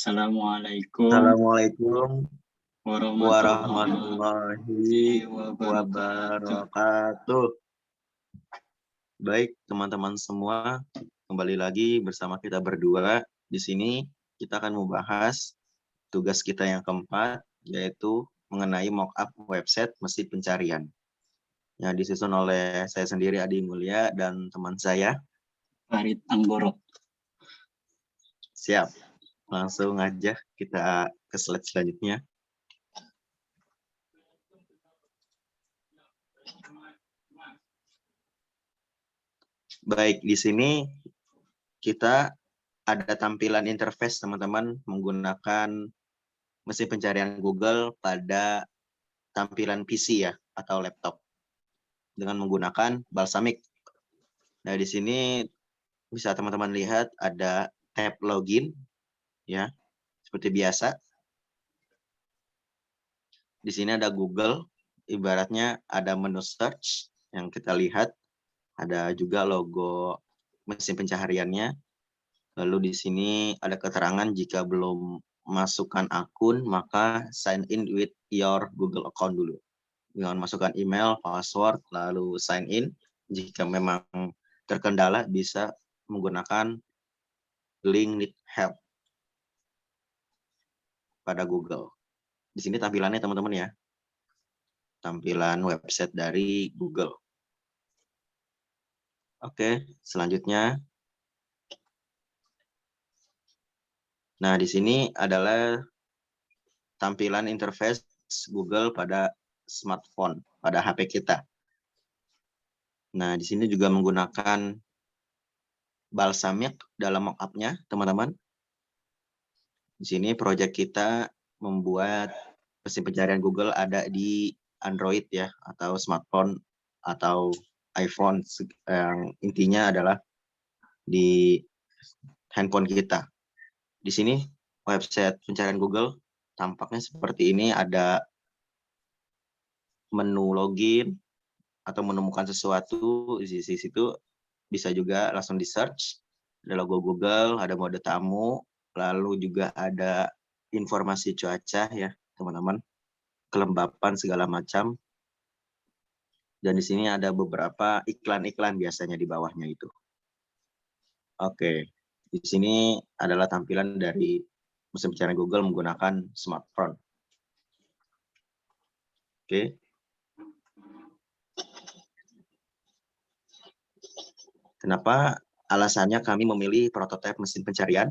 Assalamualaikum Assalamualaikum warahmatullahi warahmatullahi wabarakatuh. wabarakatuh. Baik, teman-teman semua, kembali lagi bersama kita berdua. Di sini kita akan membahas tugas kita yang keempat, yaitu mengenai mockup website mesin pencarian. Yang disusun oleh saya sendiri, Adi Mulia, dan teman saya, Farid Anggoro. Siap. Langsung aja kita ke slide selanjutnya. Baik, di sini kita ada tampilan interface teman-teman menggunakan mesin pencarian Google pada tampilan PC ya atau laptop dengan menggunakan Balsamiq. Nah, di sini bisa teman-teman lihat ada tab login ya, seperti biasa. Di sini ada Google, ibaratnya ada menu search yang kita lihat, ada juga logo mesin pencahariannya. Lalu di sini ada keterangan jika belum masukkan akun, maka sign in with your Google account dulu. Dengan masukkan email, password, lalu sign in. Jika memang terkendala, bisa menggunakan link need help pada Google. Di sini tampilannya teman-teman ya. Tampilan website dari Google. Oke, selanjutnya. Nah, di sini adalah tampilan interface Google pada smartphone, pada HP kita. Nah, di sini juga menggunakan Balsamiq dalam mockup-nya, teman-teman. Di sini proyek kita membuat mesin pencarian Google ada di Android ya, atau smartphone atau iPhone. Yang intinya adalah di handphone kita. Di sini website pencarian Google tampaknya seperti ini, ada menu login atau menemukan sesuatu di situ, bisa juga langsung di search, ada logo Google, ada mode tamu, lalu juga ada informasi cuaca ya teman-teman, kelembapan segala macam, dan di sini ada beberapa iklan-iklan biasanya di bawahnya itu. Oke, di sini adalah tampilan dari mesin pencarian Google menggunakan smartphone. Oke. Kenapa alasannya kami memilih prototipe mesin pencarian?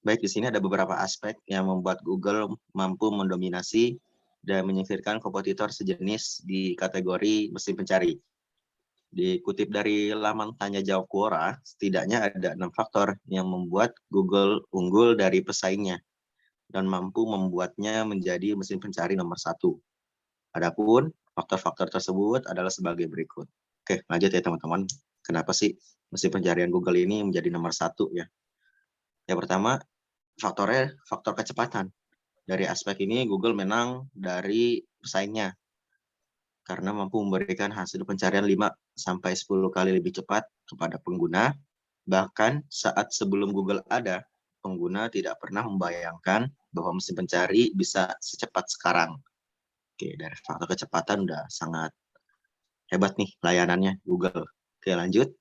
Baik, di sini ada beberapa aspek yang membuat Google mampu mendominasi dan menyingkirkan kompetitor sejenis di kategori mesin pencari. Dikutip dari laman tanya jawab Quora, setidaknya ada 6 faktor yang membuat Google unggul dari pesaingnya dan mampu membuatnya menjadi mesin pencari nomor 1. Adapun faktor-faktor tersebut adalah sebagai berikut. Oke, lanjut ya teman-teman. Kenapa sih mesin pencarian Google ini menjadi nomor 1 ya? Yang pertama, faktornya faktor kecepatan. Dari aspek ini Google menang dari pesaingnya karena mampu memberikan hasil pencarian 5-10 kali lebih cepat kepada pengguna. Bahkan saat sebelum Google ada, pengguna tidak pernah membayangkan bahwa mesin pencari bisa secepat sekarang. Oke, dari faktor kecepatan udah sangat hebat nih layanannya Google. Oke, lanjut.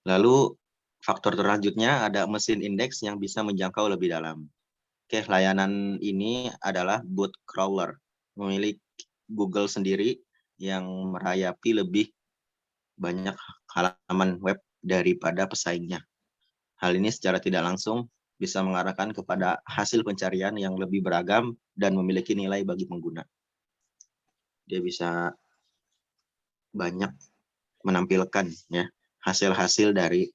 Lalu faktor terlanjutnya ada mesin indeks yang bisa menjangkau lebih dalam. Oke, layanan ini adalah boot crawler, memiliki Google sendiri yang merayapi lebih banyak halaman web daripada pesaingnya. Hal ini secara tidak langsung bisa mengarahkan kepada hasil pencarian yang lebih beragam dan memiliki nilai bagi pengguna. Dia bisa banyak menampilkan ya hasil-hasil dari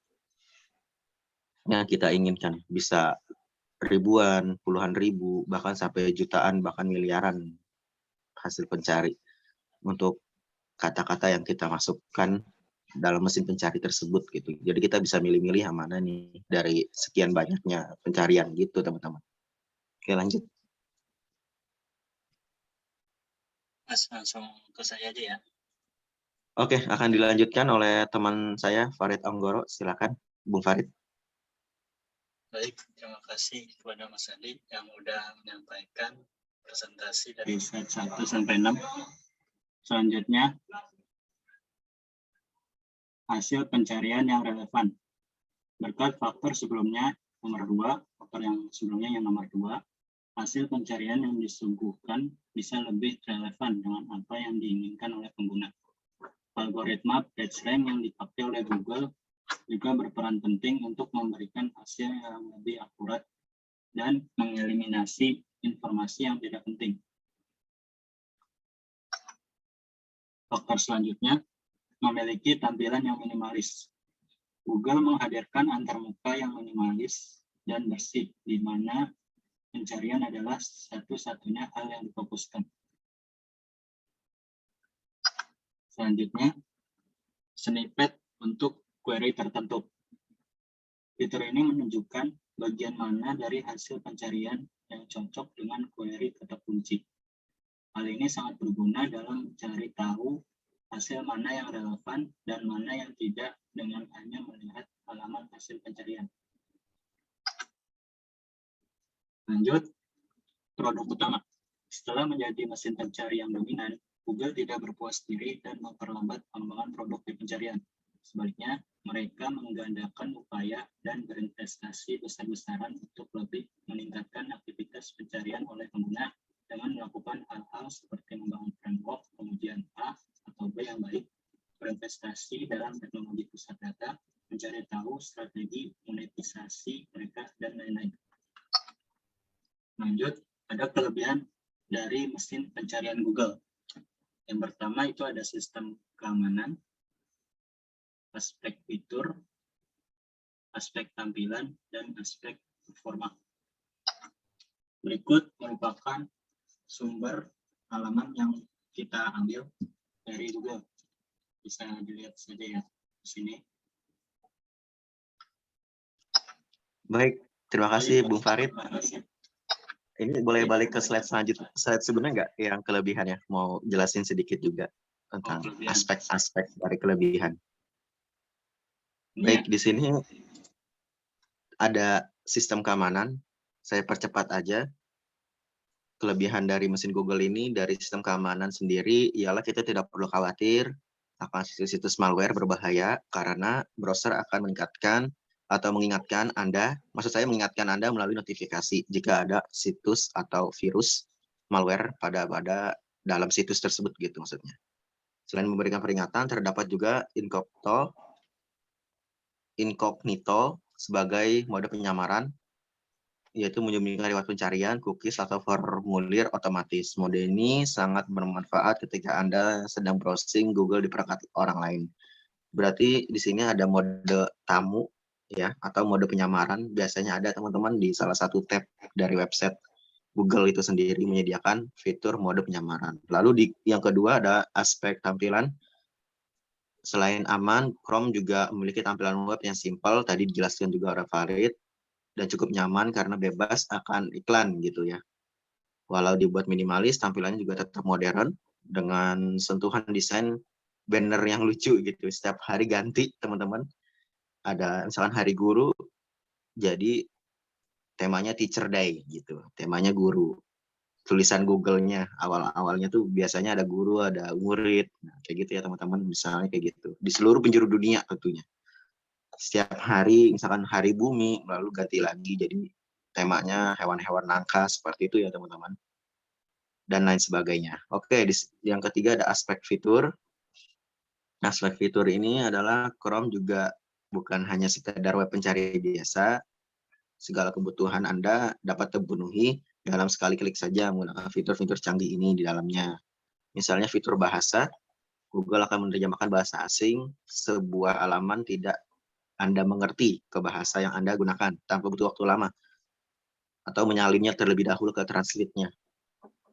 yang kita inginkan. Bisa ribuan, puluhan ribu, bahkan sampai jutaan, bahkan miliaran hasil pencari untuk kata-kata yang kita masukkan dalam mesin pencari tersebut gitu. Jadi kita bisa milih-milih yang mana nih dari sekian banyaknya pencarian gitu teman-teman. Oke, lanjut. Mas, langsung ke saya aja ya. Oke, akan dilanjutkan oleh teman saya Farid Anggoro, silakan. Bung Farid. Baik, terima kasih kepada Mas Adi yang sudah menyampaikan presentasi dari slide 1 sampai 6. Selanjutnya, hasil pencarian yang relevan. Berkat faktor sebelumnya, faktor yang sebelumnya yang nomor 2, hasil pencarian yang disuguhkan bisa lebih relevan dengan apa yang diinginkan oleh pengguna. Algoritma PageRank yang dipakai oleh Google juga berperan penting untuk memberikan hasil yang lebih akurat dan mengeliminasi informasi yang tidak penting. Faktor selanjutnya, memiliki tampilan yang minimalis. Google menghadirkan antarmuka yang minimalis dan bersih, di mana pencarian adalah satu-satunya hal yang difokuskan. Selanjutnya, snippet untuk query tertentu. Fitur ini menunjukkan bagian mana dari hasil pencarian yang cocok dengan query kata kunci. Hal ini sangat berguna dalam mencari tahu hasil mana yang relevan dan mana yang tidak dengan hanya melihat halaman hasil pencarian. Lanjut, produk utama. Setelah menjadi mesin pencari yang dominan, Google tidak berpuas diri dan memperlambat pengembangan produk di pencarian. Sebaliknya, mereka menggandakan upaya dan berinvestasi besar-besaran untuk lebih meningkatkan aktivitas pencarian oleh pengguna dengan melakukan hal-hal seperti membangun framework pengujian A atau B yang baik, berinvestasi dalam teknologi pusat data, mencari tahu strategi monetisasi mereka, dan lain-lain. Lanjut, ada kelebihan dari mesin pencarian Google. Yang pertama itu ada sistem keamanan, aspek fitur, aspek tampilan, dan aspek performa. Berikut merupakan sumber halaman yang kita ambil dari Google. Bisa dilihat saja ya di sini. Baik, terima kasih Bung Farid. Ini boleh balik ke slide selanjutnya. Slide sebelumnya nggak yang kelebihannya? Mau jelasin sedikit juga tentang aspek-aspek dari kelebihan. Baik, di sini ada sistem keamanan. Saya percepat aja. Kelebihan dari mesin Google ini dari sistem keamanan sendiri ialah kita tidak perlu khawatir akan situs-situs malware berbahaya karena browser akan meningkatkan atau mengingatkan Anda, maksud saya mengingatkan Anda melalui notifikasi jika ada situs atau virus malware pada dalam situs tersebut gitu maksudnya. Selain memberikan peringatan, terdapat juga incognito sebagai mode penyamaran, yaitu menyembunyikan riwayat pencarian, cookies, atau formulir otomatis. Mode ini sangat bermanfaat ketika Anda sedang browsing Google di perangkat orang lain. Berarti di sini ada mode tamu, ya, atau mode penyamaran. Biasanya ada teman-teman di salah satu tab dari website Google itu sendiri menyediakan fitur mode penyamaran. Lalu yang kedua ada aspek tampilan. Selain aman, Chrome juga memiliki tampilan web yang simpel, tadi dijelaskan juga oleh Farid, dan cukup nyaman karena bebas akan iklan gitu ya. Walau dibuat minimalis, tampilannya juga tetap modern dengan sentuhan desain banner yang lucu gitu. Setiap hari ganti teman-teman. Ada misalkan hari guru, jadi temanya Teacher Day gitu, temanya guru. Tulisan Google-nya awal-awalnya tuh biasanya ada guru, ada murid, nah, kayak gitu ya teman-teman, misalnya kayak gitu. Di seluruh penjuru dunia tentunya. Setiap hari, misalkan hari bumi, lalu ganti lagi jadi temanya hewan-hewan langka, seperti itu ya teman-teman. Dan lain sebagainya. Oke, yang ketiga ada aspek fitur. Aspek fitur ini adalah Chrome juga bukan hanya sekedar web pencari biasa, segala kebutuhan Anda dapat terpenuhi dalam sekali klik saja menggunakan fitur-fitur canggih ini di dalamnya. Misalnya fitur bahasa, Google akan menerjemahkan bahasa asing sebuah halaman tidak Anda mengerti ke bahasa yang Anda gunakan tanpa butuh waktu lama, atau menyalinnya terlebih dahulu ke translate-nya.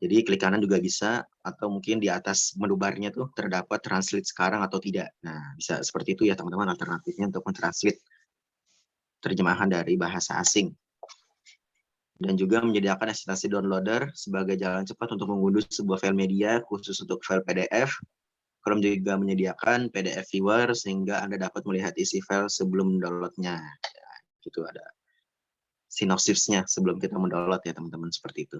Jadi klik kanan juga bisa, atau mungkin di atas menu bar-nya tuh terdapat translate sekarang atau tidak. Nah, bisa seperti itu ya teman-teman alternatifnya untuk mentranslate terjemahan dari bahasa asing. Dan juga menyediakan ekstensi downloader sebagai jalan cepat untuk mengunduh sebuah file media khusus untuk file PDF Chrome juga menyediakan PDF viewer sehingga Anda dapat melihat isi file sebelum mendownloadnya. Ya, gitu ada sinopsisnya sebelum kita mendownload ya teman-teman, seperti itu.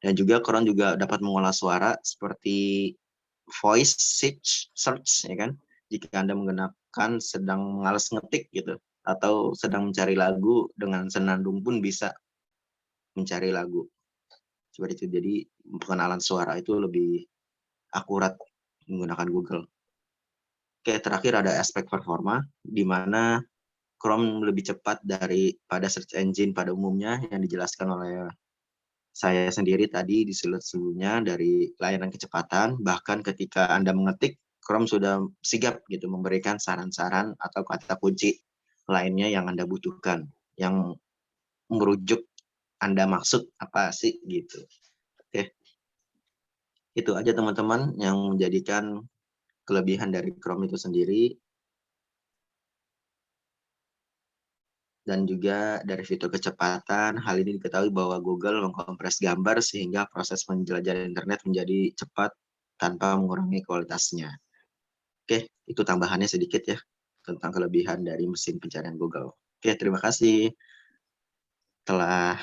Dan juga Chrome juga dapat mengolah suara seperti voice search ya kan. Jika Anda menggunakan sedang malas ngetik gitu atau sedang mencari lagu dengan senandung pun bisa mencari lagu. Seperti itu. Jadi pengenalan suara itu lebih akurat menggunakan Google. Oke, terakhir ada aspek performa, di mana Chrome lebih cepat daripada search engine pada umumnya yang dijelaskan oleh saya sendiri tadi di slide-nya dari layanan kecepatan. Bahkan ketika Anda mengetik, Chrome sudah sigap gitu memberikan saran-saran atau kata kunci lainnya yang Anda butuhkan, yang merujuk Anda maksud apa sih gitu. Oke. Itu aja teman-teman yang menjadikan kelebihan dari Chrome itu sendiri. Dan juga dari fitur kecepatan, hal ini diketahui bahwa Google mengkompres gambar sehingga proses menjelajah internet menjadi cepat tanpa mengurangi kualitasnya. Oke, itu tambahannya sedikit ya tentang kelebihan dari mesin pencarian Google. Oke, terima kasih telah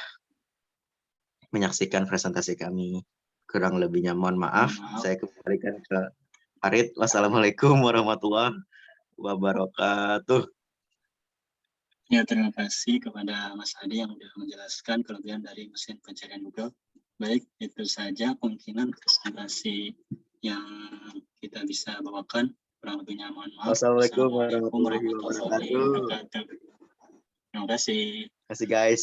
menyaksikan presentasi kami. Kurang lebihnya mohon maaf. Saya kembalikan ke Farid. Wassalamualaikum warahmatullahi wabarakatuh. Ya, terima kasih kepada Mas Adi yang sudah menjelaskan kelebihan dari mesin pencarian Google. Baik, itu saja kemungkinan presentasi yang kita bisa bawakan. Kurang lebihnya mohon maaf. Wassalamualaikum Wassalamualaikum warahmatullahi warahmatullahi wabarakatuh. wabarakatuh. Terima kasih. Terima kasih guys.